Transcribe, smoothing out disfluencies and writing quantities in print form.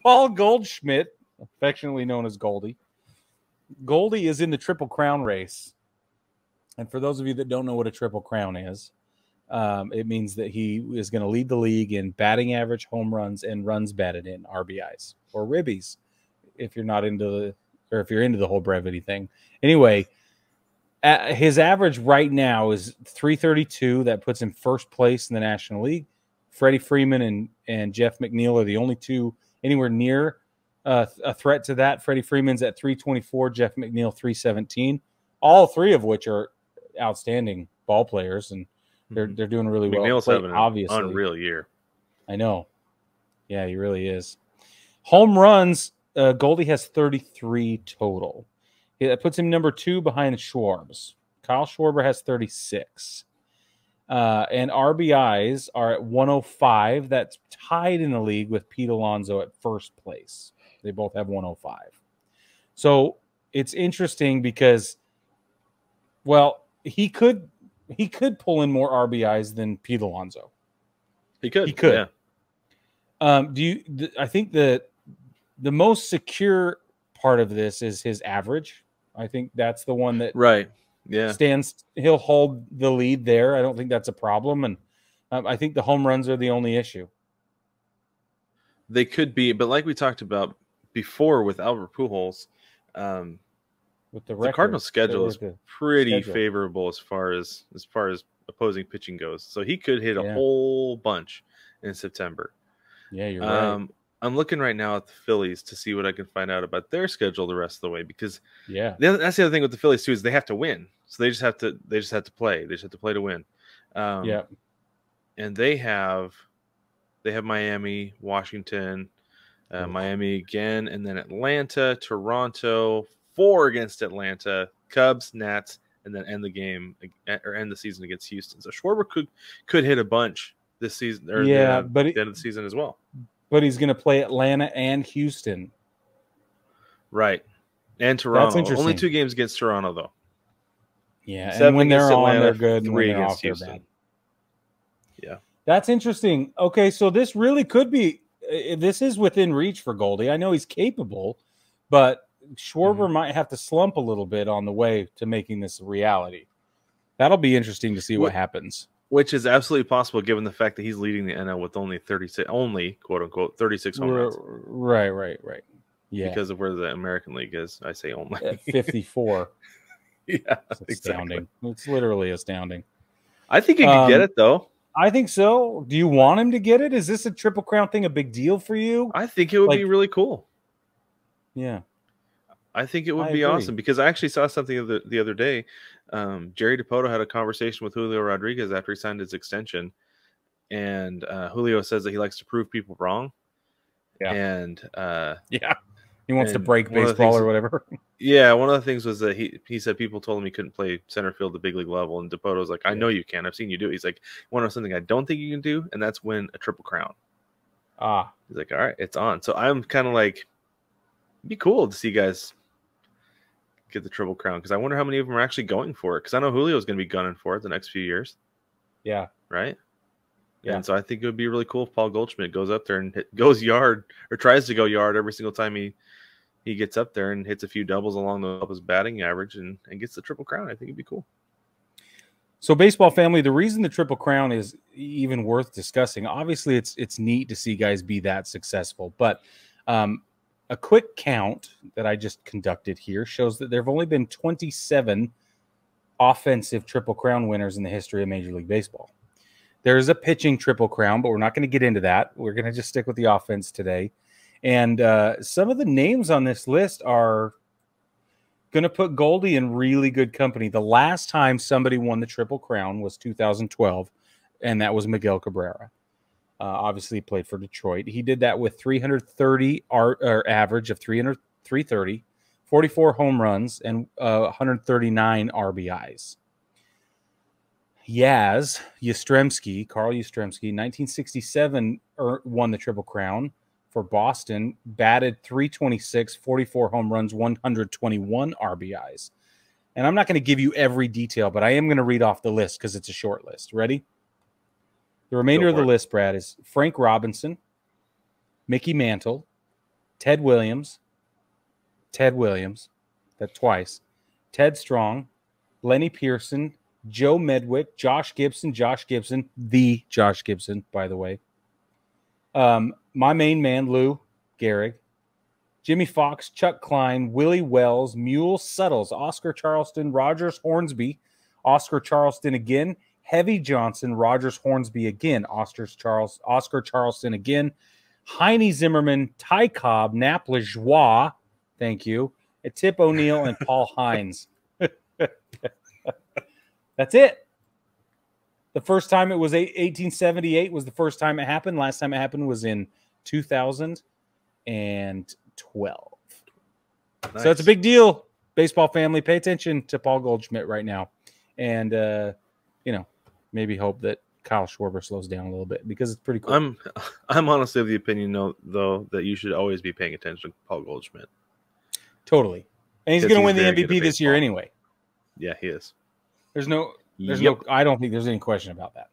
Paul Goldschmidt, affectionately known as Goldie. Goldie is in the Triple Crown race. And for those of you that don't know what a Triple Crown is, it means that he is going to lead the league in batting average, home runs, and runs batted in, RBIs, or ribbies, if you're not into the, or if you're into the whole brevity thing. Anyway, his average right now is 332. That puts him first place in the National League. Freddie Freeman and Jeff McNeil are the only two anywhere near a threat to that. Freddie Freeman's at 324, Jeff McNeil 317. All three of which are outstanding ball players, and they're doing really well. McNeil's having obviously an unreal year. I know. Yeah, he really is. Home runs, Goldie has 33 total. That puts him number 2 behind Schwarb's. Kyle Schwarber has 36. And RBIs are at 105. That's tied in the league with Pete Alonso at first place. They both have 105. So it's interesting because, well, he could pull in more RBIs than Pete Alonso. He could. He could. Yeah. I think the most secure part of this is his average. I think that's the one that he'll hold the lead there. I don't think that's a problem. And I think the home runs are the only issue. They could be, but like we talked about before with Albert Pujols, with the Cardinals schedule is pretty favorable as far as opposing pitching goes. So he could hit a whole bunch in September. Yeah, you're right. I'm looking right now at the Phillies to see what I can find out about their schedule the rest of the way, because that's the other thing with the Phillies too, is they have to win. So they just have to play. They just have to play to win. And they have Miami, Washington, Miami again, and then Atlanta, Toronto, 4 against Atlanta, Cubs, Nats, and then end the season against Houston. So Schwarber could hit a bunch this season, or the end of the season as well. But he's going to play Atlanta and Houston. Right. And Toronto. That's interesting. Only 2 games against Toronto, though. Yeah, 7 and when they're on, they're good. 3 against Houston. Bad. Yeah. That's interesting. Okay, so this really could be – this is within reach for Goldie. I know he's capable, but Schwarber might have to slump a little bit on the way to making this a reality. That'll be interesting to see what happens. Which is absolutely possible given the fact that he's leading the NL with only quote unquote 36 home runs. Right. Yeah. Because of where the American League is, I say only. At 54. Yeah, it's astounding. Exactly. It's literally astounding. I think he could get it though. I think so. Do you want him to get it? Is this a Triple Crown thing a big deal for you? I think it would be really cool. Yeah. I think it would be awesome, because I actually saw something the other day. Jerry DiPoto had a conversation with Julio Rodriguez after he signed his extension, and Julio says that he likes to prove people wrong. Yeah, and he wants to break baseball or whatever. Yeah, one of the things was that he said people told him he couldn't play center field at the big league level, and DiPoto's like, I know you can. I've seen you do it. He's like, you want to know something I don't think you can do, and that's win a Triple Crown. He's like, all right, it's on. So I'm kind of like, it'd be cool to see guys get the Triple Crown, because I wonder how many of them are actually going for it, because I know Julio's going to be gunning for it the next few years. Yeah. Right? Yeah. And so I think it would be really cool if Paul Goldschmidt goes up there and goes yard, or tries to go yard every single time he gets up there and hits a few doubles along his batting average and gets the Triple Crown. I think it'd be cool. So, baseball family, the reason the Triple Crown is even worth discussing, obviously it's neat to see guys be that successful, but a quick count that I just conducted here shows that there have only been 27 offensive Triple Crown winners in the history of Major League Baseball. There's a pitching Triple Crown, but we're not going to get into that. We're going to just stick with the offense today. And some of the names on this list are going to put Goldie in really good company. The last time somebody won the Triple Crown was 2012, and that was Miguel Cabrera. Obviously, he played for Detroit. He did that with 330 average of 330, 44 home runs, and 139 RBIs. Carl Yastrzemski, 1967 won the Triple Crown for Boston, batted 326, 44 home runs, 121 RBIs. And I'm not going to give you every detail, but I am going to read off the list because it's a short list. Ready? The remainder of the list, Brad, is Frank Robinson, Mickey Mantle, Ted Williams, that twice, Ted Strong, Lenny Pearson, Joe Medwick, Josh Gibson, the Josh Gibson, by the way. My main man, Lou Gehrig, Jimmy Fox, Chuck Klein, Willie Wells, Mule Suttles, Oscar Charleston, Rogers Hornsby, Oscar Charleston again, Heavy Johnson, Rogers Hornsby again, Oscar Charleston again, Heine Zimmerman, Ty Cobb, Nap Lajoie, thank you, and Tip O'Neill and Paul Hines. That's it. The first time it was 1878 was the first time it happened. Last time it happened was in 2012. Nice. So it's a big deal. Baseball family, pay attention to Paul Goldschmidt right now. And, maybe hope that Kyle Schwarber slows down a little bit because it's pretty cool. I'm honestly of the opinion, though, that you should always be paying attention to Paul Goldschmidt. Totally. And he's going to win the MVP this year anyway. Yeah, he is. I don't think there's any question about that.